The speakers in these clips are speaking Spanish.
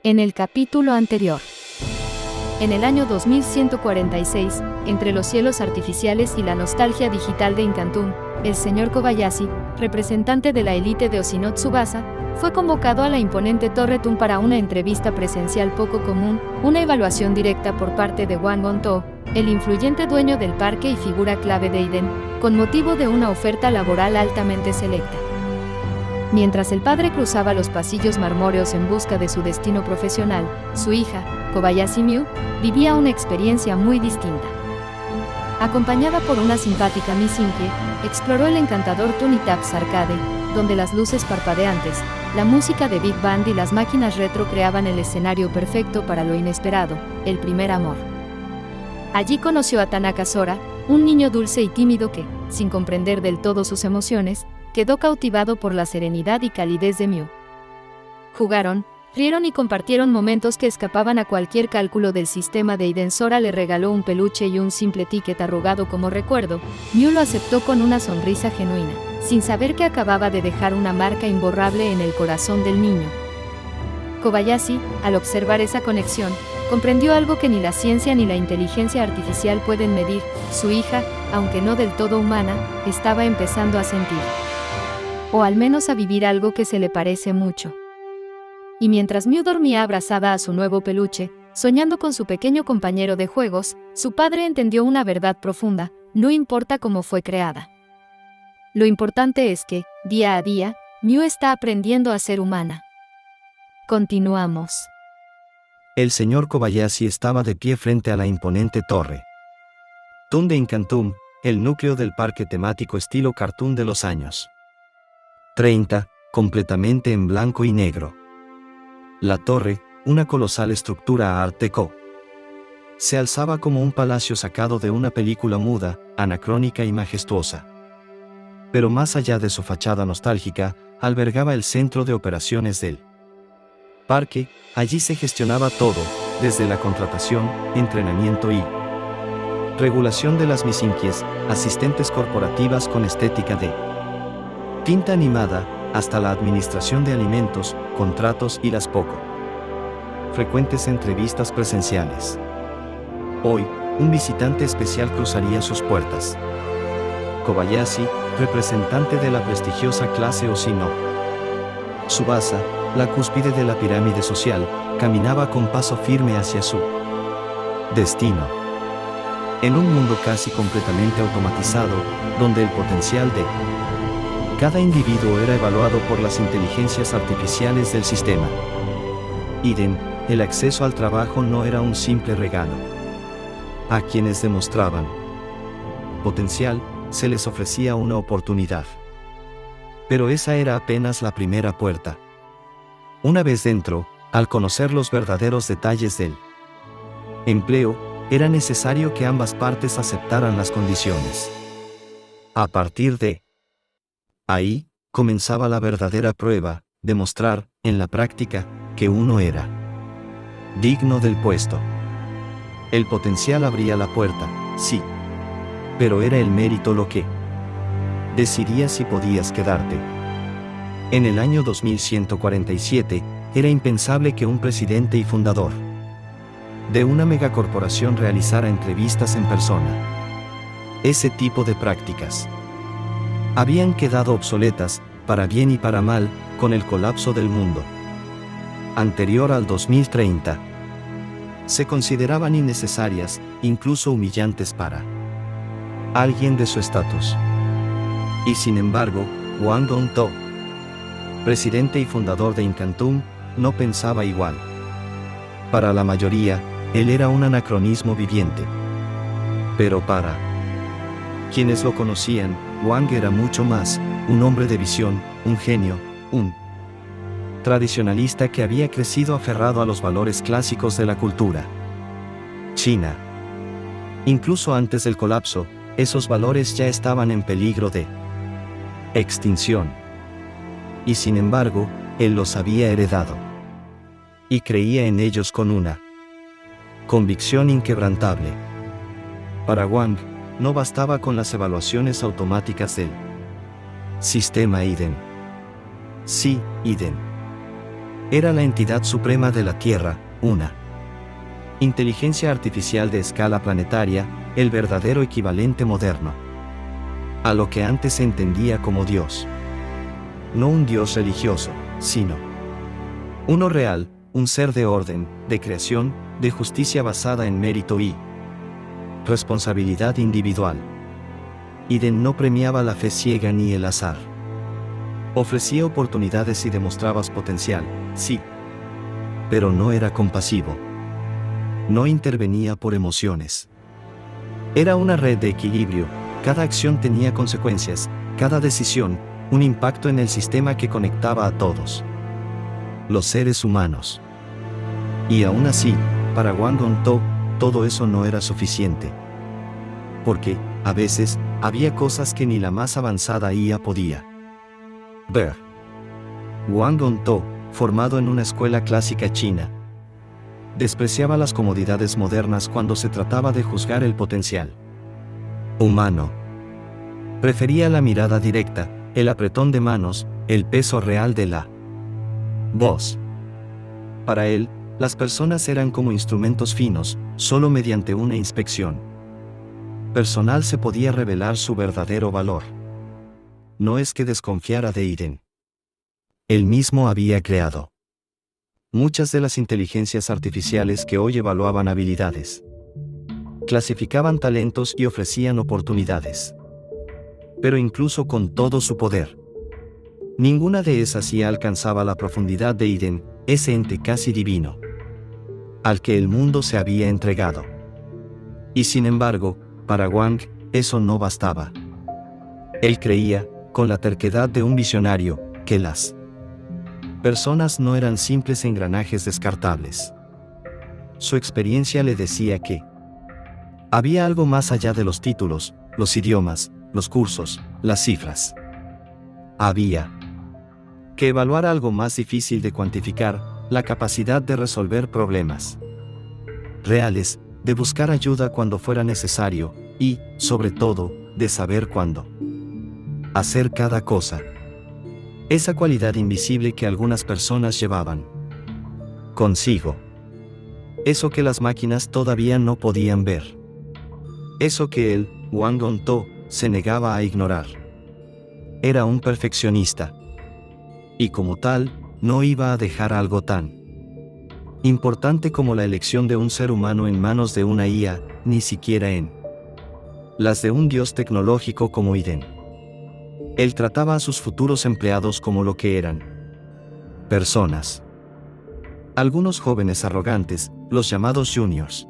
En el capítulo anterior. En el año 2146, entre los cielos artificiales y la nostalgia digital de Incantum, el señor Kobayashi, representante de la élite de Oshino Tsubasa, fue convocado a la imponente Torre Tun para una entrevista presencial poco común, una evaluación directa por parte de Wang Gontou, el influyente dueño del parque y figura clave de Iden, con motivo de una oferta laboral altamente selecta. Mientras el padre cruzaba los pasillos marmóreos en busca de su destino profesional, su hija, Kobayashi Miu, vivía una experiencia muy distinta. Acompañada por una simpática Miss Inkie, exploró el encantador Toon Taps Arcade, donde las luces parpadeantes, la música de Big Band y las máquinas retro creaban el escenario perfecto para lo inesperado, el primer amor. Allí conoció a Tanaka Sora, un niño dulce y tímido que, sin comprender del todo sus emociones, quedó cautivado por la serenidad y calidez de Miu. Jugaron, rieron y compartieron momentos que escapaban a cualquier cálculo del sistema de Iden. Sora le regaló un peluche y un simple ticket arrugado como recuerdo. Miu lo aceptó con una sonrisa genuina, sin saber que acababa de dejar una marca imborrable en el corazón del niño. Kobayashi, al observar esa conexión, comprendió algo que ni la ciencia ni la inteligencia artificial pueden medir: su hija, aunque no del todo humana, estaba empezando a sentir. O al menos a vivir algo que se le parece mucho. Y mientras Miu dormía abrazada a su nuevo peluche, soñando con su pequeño compañero de juegos, su padre entendió una verdad profunda: no importa cómo fue creada. Lo importante es que, día a día, Miu está aprendiendo a ser humana. Continuamos. El señor Kobayashi estaba de pie frente a la imponente torre Tun de Incantum, el núcleo del parque temático estilo cartoon de los años 30, completamente en blanco y negro. La torre, una colosal estructura Art Deco, se alzaba como un palacio sacado de una película muda, anacrónica y majestuosa. Pero más allá de su fachada nostálgica, albergaba el centro de operaciones del parque. Allí se gestionaba todo, desde la contratación, entrenamiento y regulación de las Miss Inkies, asistentes corporativas con estética de tinta animada, hasta la administración de alimentos, contratos y las poco frecuentes entrevistas presenciales. Hoy, un visitante especial cruzaría sus puertas. Kobayashi, representante de la prestigiosa clase Oshino Tsubasa, la cúspide de la pirámide social, caminaba con paso firme hacia su destino. En un mundo casi completamente automatizado, donde el potencial de cada individuo era evaluado por las inteligencias artificiales del sistema Iden, el acceso al trabajo no era un simple regalo. A quienes demostraban potencial, se les ofrecía una oportunidad. Pero esa era apenas la primera puerta. Una vez dentro, al conocer los verdaderos detalles del empleo, era necesario que ambas partes aceptaran las condiciones. A partir de ahí, comenzaba la verdadera prueba: demostrar, en la práctica, que uno era digno del puesto. El potencial abría la puerta, sí. Pero era el mérito lo que decidía si podías quedarte. En el año 2147, era impensable que un presidente y fundador de una megacorporación realizara entrevistas en persona. Ese tipo de prácticas habían quedado obsoletas, para bien y para mal, con el colapso del mundo anterior al 2030. Se consideraban innecesarias, incluso humillantes para alguien de su estatus. Y sin embargo, Wang Gontou, presidente y fundador de Incantum, no pensaba igual. Para la mayoría, él era un anacronismo viviente. Pero para quienes lo conocían, Wang era mucho más: un hombre de visión, un genio, un tradicionalista que había crecido aferrado a los valores clásicos de la cultura china. Incluso antes del colapso, esos valores ya estaban en peligro de extinción. Y sin embargo, él los había heredado. Y creía en ellos con una convicción inquebrantable. Para Wang, no bastaba con las evaluaciones automáticas del sistema Iden. Sí, Iden Era la entidad suprema de la Tierra, una inteligencia artificial de escala planetaria, el verdadero equivalente moderno a lo que antes se entendía como Dios. No un Dios religioso, sino uno real, un ser de orden, de creación, de justicia basada en mérito y responsabilidad individual. Iden no premiaba la fe ciega ni el azar. Ofrecía oportunidades y demostrabas potencial, sí, pero no era compasivo. No intervenía por emociones. Era una red de equilibrio, cada acción tenía consecuencias, cada decisión, un impacto en el sistema que conectaba a todos los seres humanos. Y aún así, para Hwang Hong-to, todo eso no era suficiente. Porque, a veces, había cosas que ni la más avanzada IA podía ver. Hwang Hong-to, formado en una escuela clásica china, despreciaba las comodidades modernas cuando se trataba de juzgar el potencial humano. Prefería la mirada directa, el apretón de manos, el peso real de la voz. Para él, las personas eran como instrumentos finos, solo mediante una inspección personal se podía revelar su verdadero valor. No es que desconfiara de Iden. Él mismo había creado muchas de las inteligencias artificiales que hoy evaluaban habilidades, clasificaban talentos y ofrecían oportunidades. Pero incluso con todo su poder, ninguna de esas IA alcanzaba la profundidad de Iden, ese ente casi divino, al que el mundo se había entregado. Y sin embargo, para Hwang, eso no bastaba. Él creía, con la terquedad de un visionario, que las personas no eran simples engranajes descartables. Su experiencia le decía que había algo más allá de los títulos, los idiomas, los cursos, las cifras. Había que evaluar algo más difícil de cuantificar, la capacidad de resolver problemas reales, de buscar ayuda cuando fuera necesario, y, sobre todo, de saber cuándo hacer cada cosa. Esa cualidad invisible que algunas personas llevaban consigo. Eso que las máquinas todavía no podían ver. Eso que él, Hwang Hong-to, se negaba a ignorar. Era un perfeccionista. Y como tal, no iba a dejar algo tan importante como la elección de un ser humano en manos de una IA, ni siquiera en las de un dios tecnológico como Iden. Él trataba a sus futuros empleados como lo que eran: personas. Algunos jóvenes arrogantes, los llamados juniors,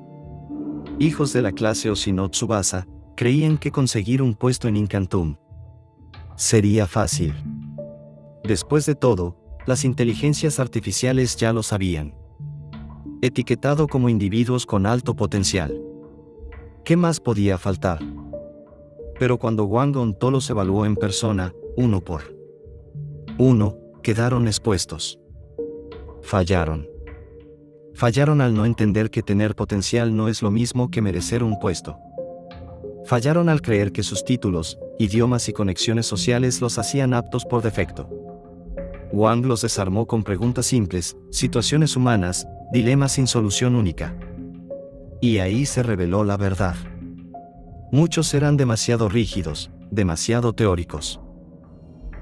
hijos de la clase Oshino Tsubasa, creían que conseguir un puesto en Incantum sería fácil. Después de todo, las inteligencias artificiales ya lo sabían. Etiquetado como individuos con alto potencial. ¿Qué más podía faltar? Pero cuando Hwang Hong-to los evaluó en persona, uno por uno, quedaron expuestos. Fallaron. Fallaron al no entender que tener potencial no es lo mismo que merecer un puesto. Fallaron al creer que sus títulos, idiomas y conexiones sociales los hacían aptos por defecto. Hwang los desarmó con preguntas simples, situaciones humanas, dilemas sin solución única. Y ahí se reveló la verdad. Muchos eran demasiado rígidos, demasiado teóricos.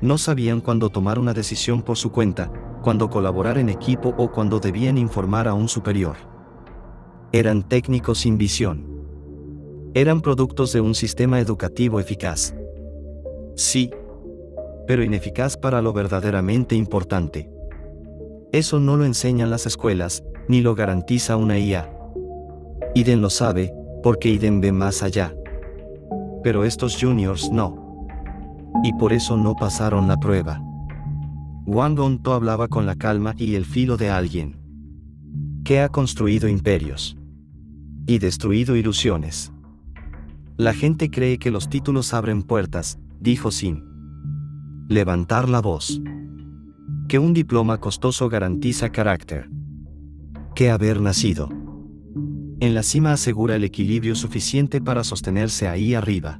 No sabían cuándo tomar una decisión por su cuenta, cuándo colaborar en equipo o cuándo debían informar a un superior. Eran técnicos sin visión. Eran productos de un sistema educativo eficaz. Sí, pero ineficaz para lo verdaderamente importante. Eso no lo enseñan las escuelas, ni lo garantiza una IA. Iden lo sabe, porque Iden ve más allá. Pero estos juniors no. Y por eso no pasaron la prueba. Hwang Hong-to hablaba con la calma y el filo de alguien que ha construido imperios y destruido ilusiones. La gente cree que los títulos abren puertas, dijo sin levantar la voz. Que un diploma costoso garantiza carácter. Que haber nacido en la cima asegura el equilibrio suficiente para sostenerse ahí arriba.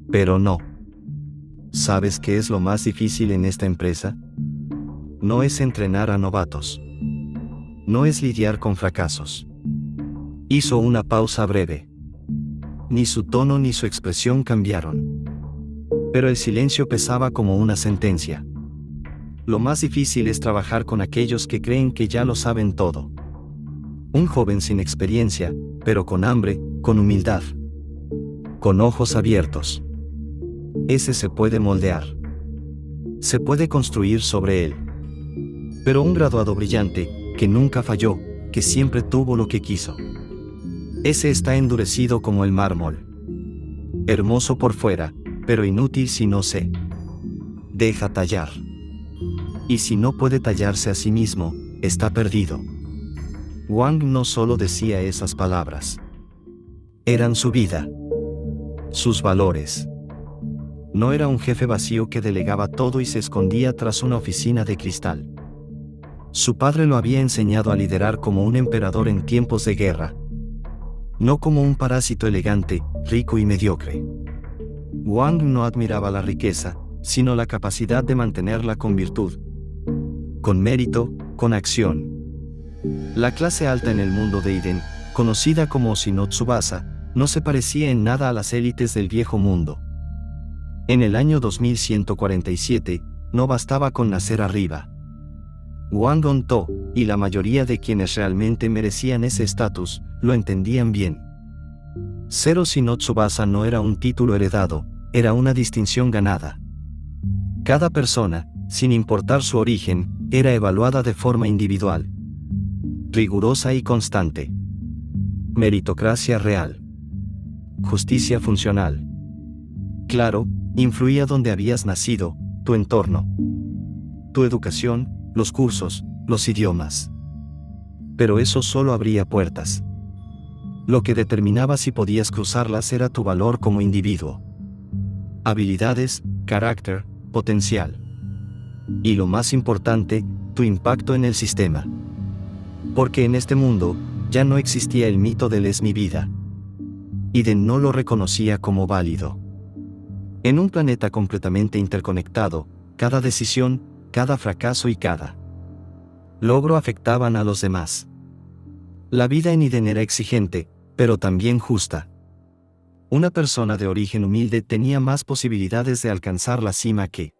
Pero no. ¿Sabes qué es lo más difícil en esta empresa? No es entrenar a novatos. No es lidiar con fracasos. Hizo una pausa breve. Ni su tono ni su expresión cambiaron. Pero el silencio pesaba como una sentencia. Lo más difícil es trabajar con aquellos que creen que ya lo saben todo. Un joven sin experiencia, pero con hambre, con humildad. Con ojos abiertos. Ese se puede moldear. Se puede construir sobre él. Pero un graduado brillante, que nunca falló, que siempre tuvo lo que quiso. Ese está endurecido como el mármol. Hermoso por fuera, pero inútil si no se deja tallar. Y si no puede tallarse a sí mismo, está perdido. Wang no solo decía esas palabras. Eran su vida. Sus valores. No era un jefe vacío que delegaba todo y se escondía tras una oficina de cristal. Su padre lo había enseñado a liderar como un emperador en tiempos de guerra. No como un parásito elegante, rico y mediocre. Wang no admiraba la riqueza, sino la capacidad de mantenerla con virtud. Con mérito, con acción. La clase alta en el mundo de Iden, conocida como Oshino Tsubasa, no se parecía en nada a las élites del viejo mundo. En el año 2147, no bastaba con nacer arriba. Wang Hongto, y la mayoría de quienes realmente merecían ese estatus, lo entendían bien. Ser Oshino Tsubasa no era un título heredado, era una distinción ganada. Cada persona, sin importar su origen, era evaluada de forma individual. Rigurosa y constante. Meritocracia real. Justicia funcional. Claro, influía donde habías nacido, tu entorno. Tu educación, los cursos, los idiomas. Pero eso solo abría puertas. Lo que determinaba si podías cruzarlas era tu valor como individuo. Habilidades, carácter, potencial. Y lo más importante, tu impacto en el sistema. Porque en este mundo, ya no existía el mito del es mi vida. Iden no lo reconocía como válido. En un planeta completamente interconectado, cada decisión, cada fracaso y cada logro afectaban a los demás. La vida en Iden era exigente, pero también justa. Una persona de origen humilde tenía más posibilidades de alcanzar la cima que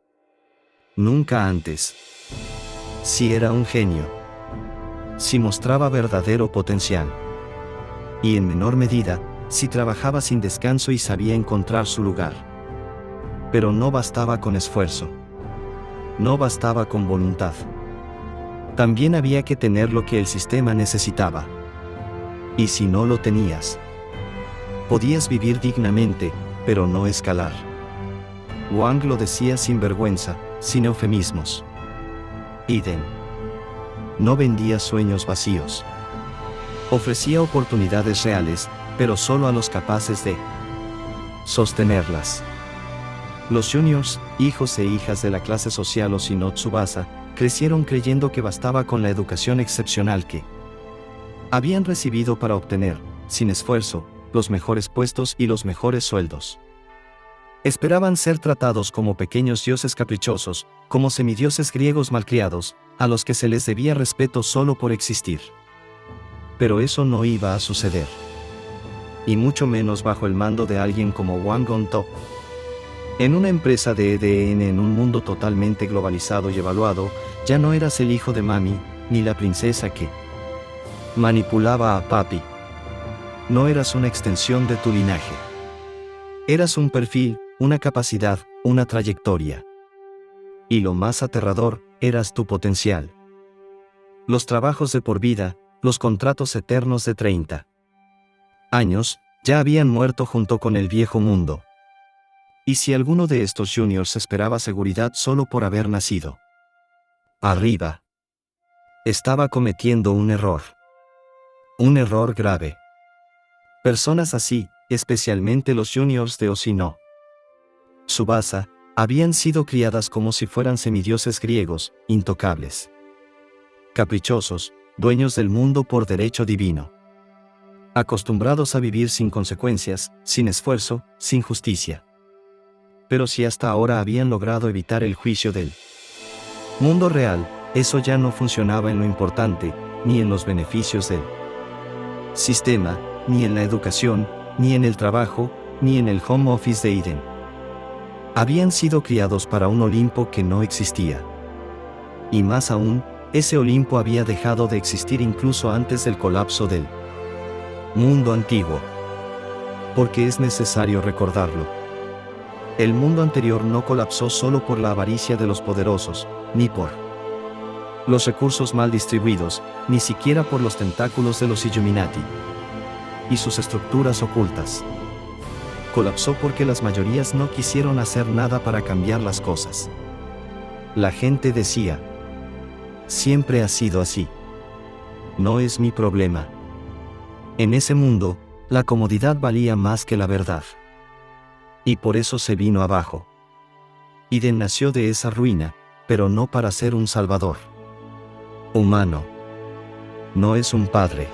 nunca antes. Si era un genio. Si mostraba verdadero potencial. Y en menor medida, si trabajaba sin descanso y sabía encontrar su lugar. Pero no bastaba con esfuerzo. No bastaba con voluntad. También había que tener lo que el sistema necesitaba. Y si no lo tenías, podías vivir dignamente, pero no escalar. Wang lo decía sin vergüenza, sin eufemismos. Iden no vendía sueños vacíos. Ofrecía oportunidades reales, pero solo a los capaces de sostenerlas. Los juniors, hijos e hijas de la clase social Oshino Tsubasa, crecieron creyendo que bastaba con la educación excepcional que habían recibido para obtener, sin esfuerzo, los mejores puestos y los mejores sueldos. Esperaban ser tratados como pequeños dioses caprichosos, como semidioses griegos malcriados, a los que se les debía respeto solo por existir. Pero eso no iba a suceder. Y mucho menos bajo el mando de alguien como Wang Hongto. En una empresa de EDN en un mundo totalmente globalizado y evaluado, ya no eras el hijo de mami, ni la princesa que manipulaba a papi. No eras una extensión de tu linaje. Eras un perfil, una capacidad, una trayectoria. Y lo más aterrador, eras tu potencial. Los trabajos de por vida, los contratos eternos de 30 años, ya habían muerto junto con el viejo mundo. ¿Y si alguno de estos juniors esperaba seguridad solo por haber nacido arriba? Estaba cometiendo un error. Un error grave. Personas así, especialmente los juniors de Oshino Tsubasa, habían sido criadas como si fueran semidioses griegos, intocables. Caprichosos, dueños del mundo por derecho divino. Acostumbrados a vivir sin consecuencias, sin esfuerzo, sin justicia. Pero si hasta ahora habían logrado evitar el juicio del mundo real, Eso ya no funcionaba en lo importante, ni en los beneficios del sistema, ni en la educación, ni en el trabajo, ni en el home office de Eden. Habían sido criados para un Olimpo que no existía. Y más aún, ese Olimpo había dejado de existir incluso antes del colapso del mundo antiguo. Porque es necesario recordarlo. El mundo anterior no colapsó solo por la avaricia de los poderosos, ni por los recursos mal distribuidos, ni siquiera por los tentáculos de los Illuminati y sus estructuras ocultas. Colapsó porque las mayorías no quisieron hacer nada para cambiar las cosas. La gente decía: siempre ha sido así. No es mi problema. En ese mundo, la comodidad valía más que la verdad. Y por eso se vino abajo. Eden nació de esa ruina, pero no para ser un salvador humano. No es un padre.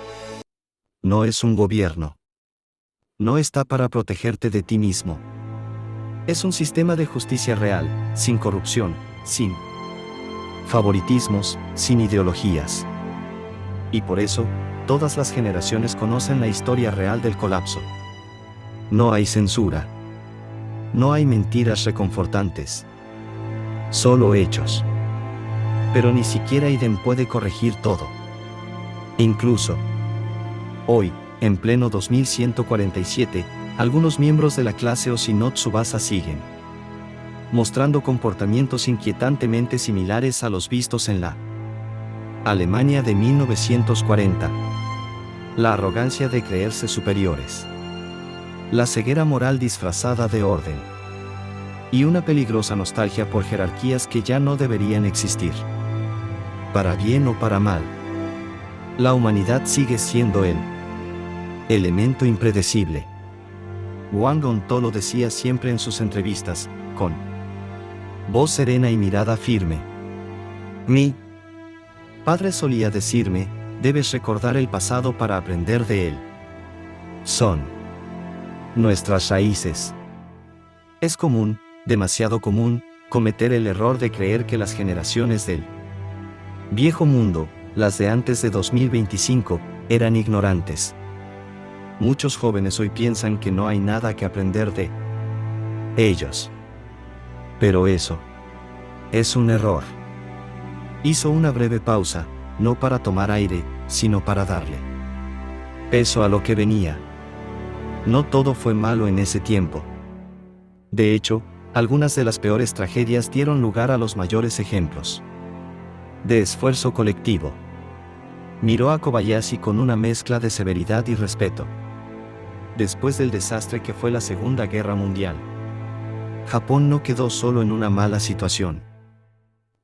No es un gobierno. No está para protegerte de ti mismo. Es un sistema de justicia real, sin corrupción, sin favoritismos, sin ideologías. Y por eso, todas las generaciones conocen la historia real del colapso. No hay censura. No hay mentiras reconfortantes. Solo hechos. Pero ni siquiera Eden puede corregir todo. Incluso hoy, en pleno 2147, algunos miembros de la clase Osinot Tsubasa siguen mostrando comportamientos inquietantemente similares a los vistos en la Alemania de 1940. La arrogancia de creerse superiores. La ceguera moral disfrazada de orden. Y una peligrosa nostalgia por jerarquías que ya no deberían existir. Para bien o para mal. La humanidad sigue siendo el elemento impredecible. Wang Onto lo decía siempre en sus entrevistas, con voz serena y mirada firme. Mi padre solía decirme: debes recordar el pasado para aprender de él. Son nuestras raíces. Es común, demasiado común, cometer el error de creer que las generaciones del viejo mundo, las de antes de 2025, eran ignorantes. Muchos jóvenes hoy piensan que no hay nada que aprender de ellos. Pero eso es un error. Hizo una breve pausa, no para tomar aire, sino para darle peso a lo que venía. No todo fue malo en ese tiempo. De hecho, algunas de las peores tragedias dieron lugar a los mayores ejemplos de esfuerzo colectivo. Miró a Kobayashi con una mezcla de severidad y respeto. Después del desastre que fue la Segunda Guerra Mundial, Japón no quedó solo en una mala situación.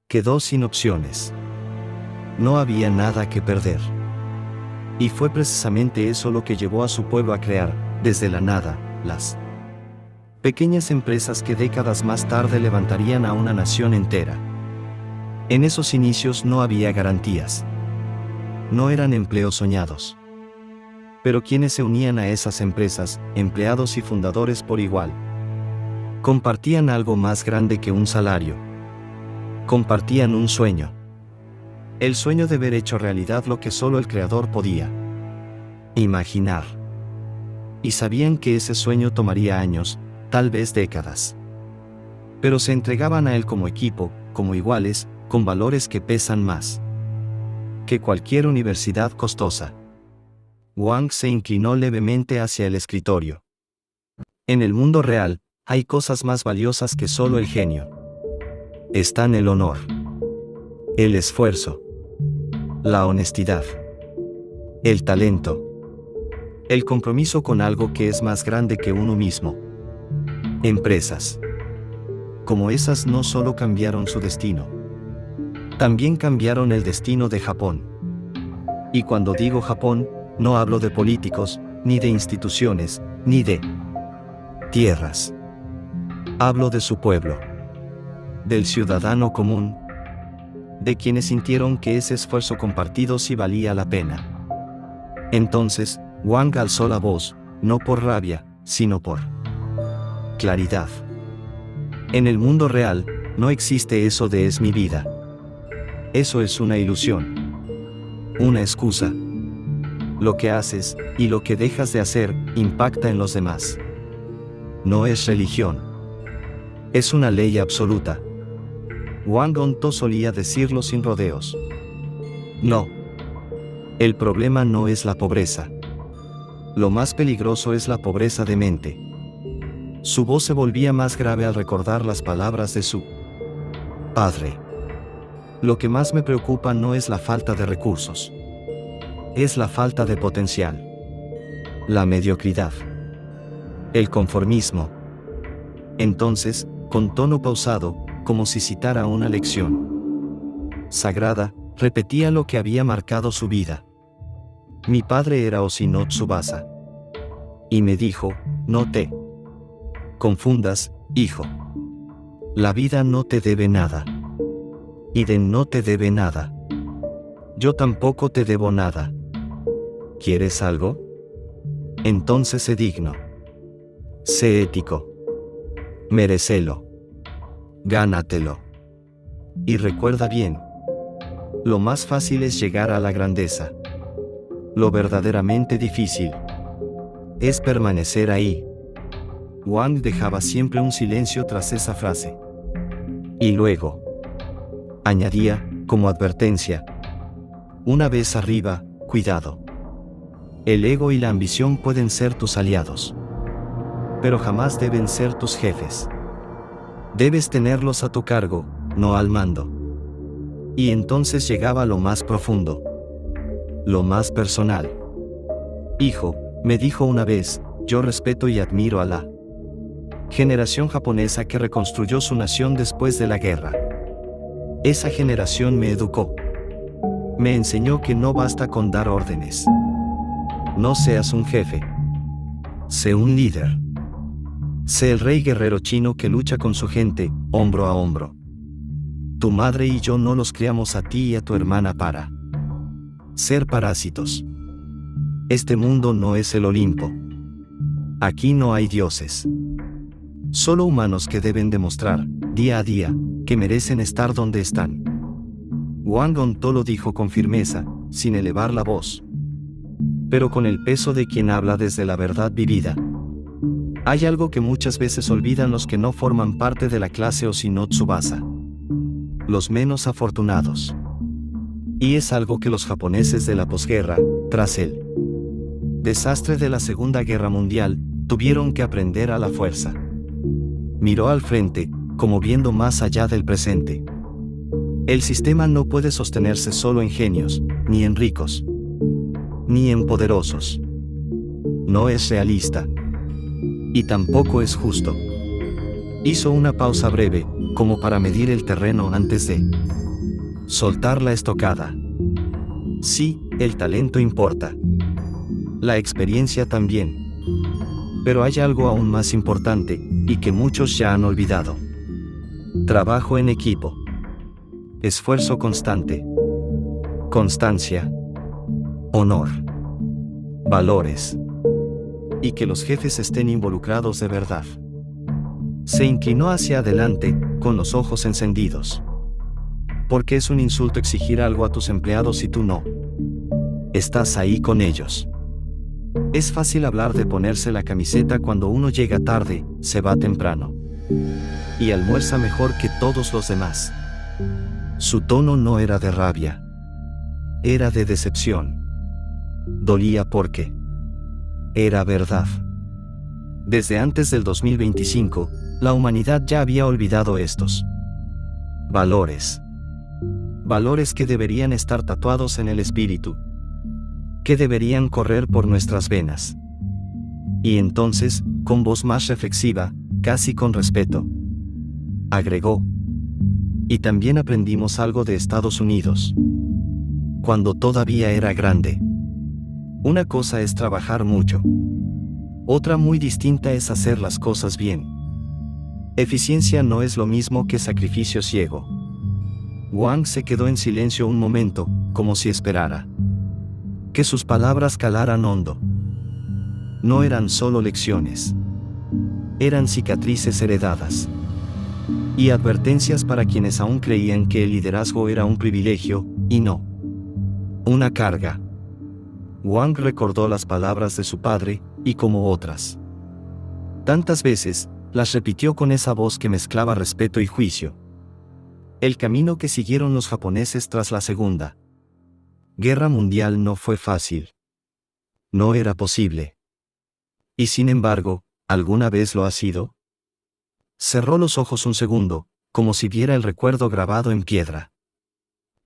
Quedó sin opciones. No había nada que perder. Y fue precisamente eso lo que llevó a su pueblo a crear, desde la nada, las pequeñas empresas que décadas más tarde levantarían a una nación entera. En esos inicios no había garantías. No eran empleos soñados. Pero quienes se unían a esas empresas, empleados y fundadores por igual, compartían algo más grande que un salario. Compartían un sueño. El sueño de ver hecho realidad lo que solo el creador podía imaginar. Y sabían que ese sueño tomaría años, tal vez décadas. Pero se entregaban a él como equipo, como iguales, con valores que pesan más que cualquier universidad costosa. Wang se inclinó levemente hacia el escritorio. En el mundo real, hay cosas más valiosas que solo el genio. Están el honor, el esfuerzo, la honestidad, el talento, el compromiso con algo que es más grande que uno mismo. Empresas como esas no solo cambiaron su destino, también cambiaron el destino de Japón. Y cuando digo Japón, no hablo de políticos, ni de instituciones, ni de tierras. Hablo de su pueblo, del ciudadano común, de quienes sintieron que ese esfuerzo compartido sí valía la pena. Entonces, Wang alzó la voz, no por rabia, sino por claridad. En el mundo real, no existe eso de es mi vida. Eso es una ilusión. Una excusa. Lo que haces, y lo que dejas de hacer, impacta en los demás. No es religión. Es una ley absoluta. Wang Gonto solía decirlo sin rodeos. No. El problema no es la pobreza. Lo más peligroso es la pobreza de mente. Su voz se volvía más grave al recordar las palabras de su padre. Lo que más me preocupa no es la falta de recursos. Es la falta de potencial. La mediocridad. El conformismo. Entonces, con tono pausado, como si citara una lección sagrada, repetía lo que había marcado su vida. Mi padre era Oshino Tsubasa. Y me dijo, no te confundas, hijo. La vida no te debe nada. Iden no te debe nada. Yo tampoco te debo nada. ¿Quieres algo? Entonces sé digno. Sé ético. Merécelo. Gánatelo. Y recuerda bien. Lo más fácil es llegar a la grandeza. Lo verdaderamente difícil es permanecer ahí. Wang dejaba siempre un silencio tras esa frase. Y luego añadía, como advertencia: una vez arriba, cuidado. El ego y la ambición pueden ser tus aliados, pero jamás deben ser tus jefes. Debes tenerlos a tu cargo, no al mando. Y entonces llegaba lo más profundo, lo más personal. Hijo, me dijo una vez, yo respeto y admiro a la generación japonesa que reconstruyó su nación después de la guerra. Esa generación me educó. Me enseñó que no basta con dar órdenes. No seas un jefe. Sé un líder. Sé el rey guerrero chino que lucha con su gente, hombro a hombro. Tu madre y yo no los criamos a ti y a tu hermana para ser parásitos. Este mundo no es el Olimpo. Aquí no hay dioses. Solo humanos que deben demostrar, día a día, que merecen estar donde están. Wang Gonto lo dijo con firmeza, sin elevar la voz, pero con el peso de quien habla desde la verdad vivida. Hay algo que muchas veces olvidan los que no forman parte de la clase Oshino Tsubasa. Los menos afortunados. Y es algo que los japoneses de la posguerra, tras el desastre de la Segunda Guerra Mundial, tuvieron que aprender a la fuerza. Miró al frente, como viendo más allá del presente. El sistema no puede sostenerse solo en genios, ni en ricos, ni en poderosos. No es realista. Y tampoco es justo. Hizo una pausa breve, como para medir el terreno antes de soltar la estocada. Sí, el talento importa. La experiencia también. Pero hay algo aún más importante, y que muchos ya han olvidado. Trabajo en equipo. Esfuerzo constante. Constancia. Honor. Valores. Y que los jefes estén involucrados de verdad. Se inclinó hacia adelante, con los ojos encendidos. Porque es un insulto exigir algo a tus empleados si tú no estás ahí con ellos. Es fácil hablar de ponerse la camiseta cuando uno llega tarde, se va temprano y almuerza mejor que todos los demás. Su tono no era de rabia. Era de decepción. Dolía porque era verdad. Desde antes del 2025, la humanidad ya había olvidado estos valores. Valores que deberían estar tatuados en el espíritu, que deberían correr por nuestras venas. Y entonces, con voz más reflexiva, casi con respeto, agregó: y también aprendimos algo de Estados Unidos, cuando todavía era grande. Una cosa es trabajar mucho. Otra muy distinta es hacer las cosas bien. Eficiencia no es lo mismo que sacrificio ciego. Wang se quedó en silencio un momento, como si esperara que sus palabras calaran hondo. No eran solo lecciones. Eran cicatrices heredadas. y advertencias para quienes aún creían que el liderazgo era un privilegio, y no una carga. Wang recordó las palabras de su padre, y como otras tantas veces, las repitió con esa voz que mezclaba respeto y juicio. El camino que siguieron los japoneses tras la Segunda Guerra Mundial no fue fácil. No era posible. Y sin embargo, ¿alguna vez lo ha sido? Cerró los ojos un segundo, como si viera el recuerdo grabado en piedra.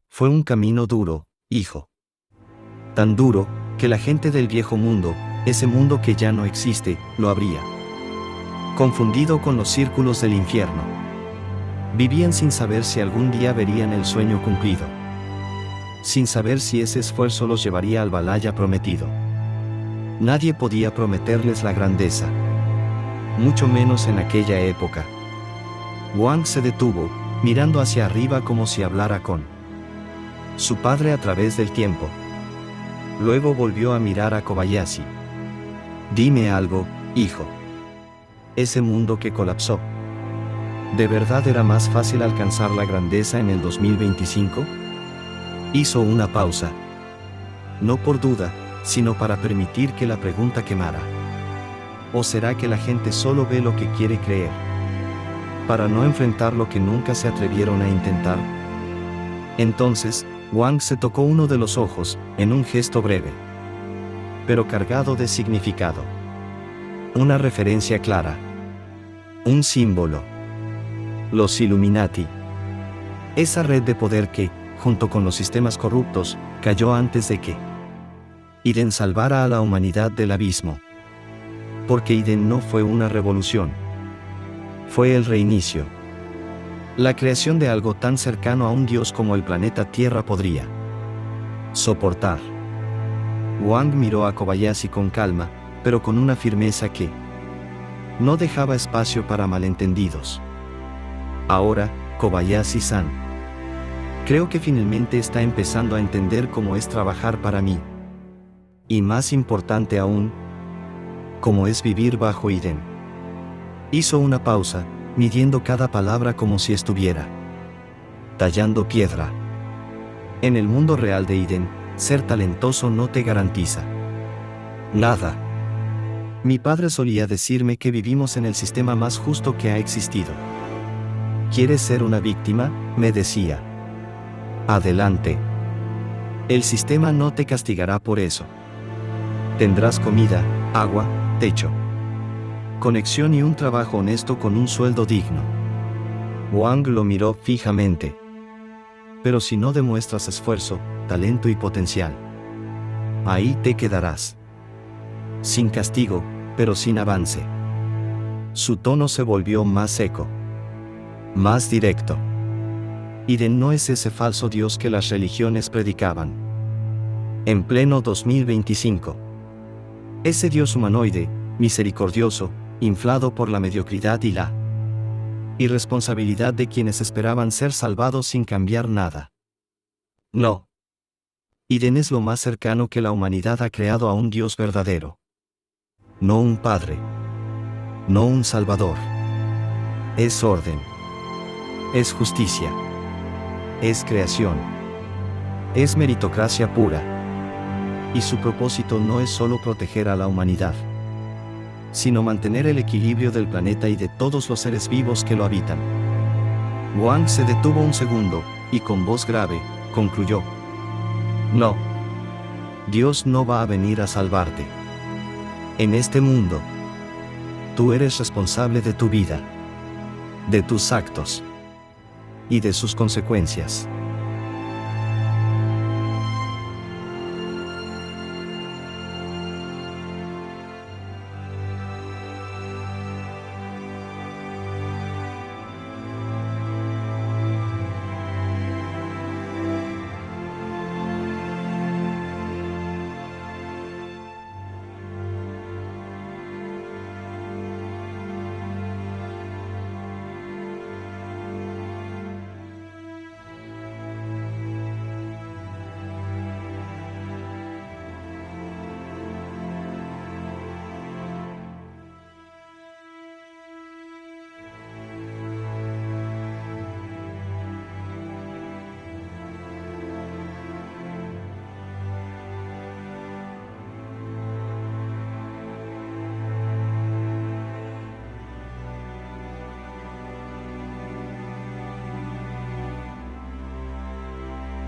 Fue un camino duro, hijo. Tan duro, que la gente del viejo mundo, ese mundo que ya no existe, lo habría confundido con los círculos del infierno. Vivían sin saber si algún día verían el sueño cumplido. Sin saber si ese esfuerzo los llevaría al Valhalla prometido. Nadie podía prometerles la grandeza. Mucho menos en aquella época. Wang se detuvo, mirando hacia arriba como si hablara con su padre a través del tiempo. Luego volvió a mirar a Kobayashi. Dime algo, hijo. Ese mundo que colapsó, ¿de verdad era más fácil alcanzar la grandeza en el 2025? Hizo una pausa. No por duda, sino para permitir que la pregunta quemara. ¿O será que la gente solo ve lo que quiere creer, para no enfrentar lo que nunca se atrevieron a intentar? Entonces, Wang se tocó uno de los ojos, en un gesto breve, pero cargado de significado. Una referencia clara. Un símbolo. Los Illuminati. Esa red de poder que, junto con los sistemas corruptos, cayó antes de que Iden salvara a la humanidad del abismo. Porque Iden no fue una revolución. Fue el reinicio. La creación de algo tan cercano a un dios como el planeta Tierra podría soportar. Wang miró a Kobayashi con calma, pero con una firmeza que no dejaba espacio para malentendidos. Ahora, Kobayashi-san, creo que finalmente está empezando a entender cómo es trabajar para mí. Y más importante aún, cómo es vivir bajo Iden. Hizo una pausa, midiendo cada palabra como si estuviera tallando piedra. En el mundo real de Iden, ser talentoso no te garantiza nada. Mi padre solía decirme que vivimos en el sistema más justo que ha existido. ¿Quieres ser una víctima?, me decía. Adelante. El sistema no te castigará por eso. Tendrás comida, agua, techo, conexión y un trabajo honesto con un sueldo digno. Wang lo miró fijamente. Pero si no demuestras esfuerzo, talento y potencial, ahí te quedarás. Sin castigo, pero sin avance. Su tono se volvió más seco, más directo. Iden no es ese falso Dios que las religiones predicaban. En pleno 2025. Ese Dios humanoide, misericordioso, inflado por la mediocridad y la irresponsabilidad de quienes esperaban ser salvados sin cambiar nada. No. Iden es lo más cercano que la humanidad ha creado a un Dios verdadero. No un padre. No un salvador. Es orden. Es justicia. Es creación. Es meritocracia pura. Y su propósito no es solo proteger a la humanidad, sino mantener el equilibrio del planeta y de todos los seres vivos que lo habitan. Wang se detuvo un segundo, y con voz grave, concluyó. No. Dios no va a venir a salvarte. En este mundo, tú eres responsable de tu vida, de tus actos y de sus consecuencias.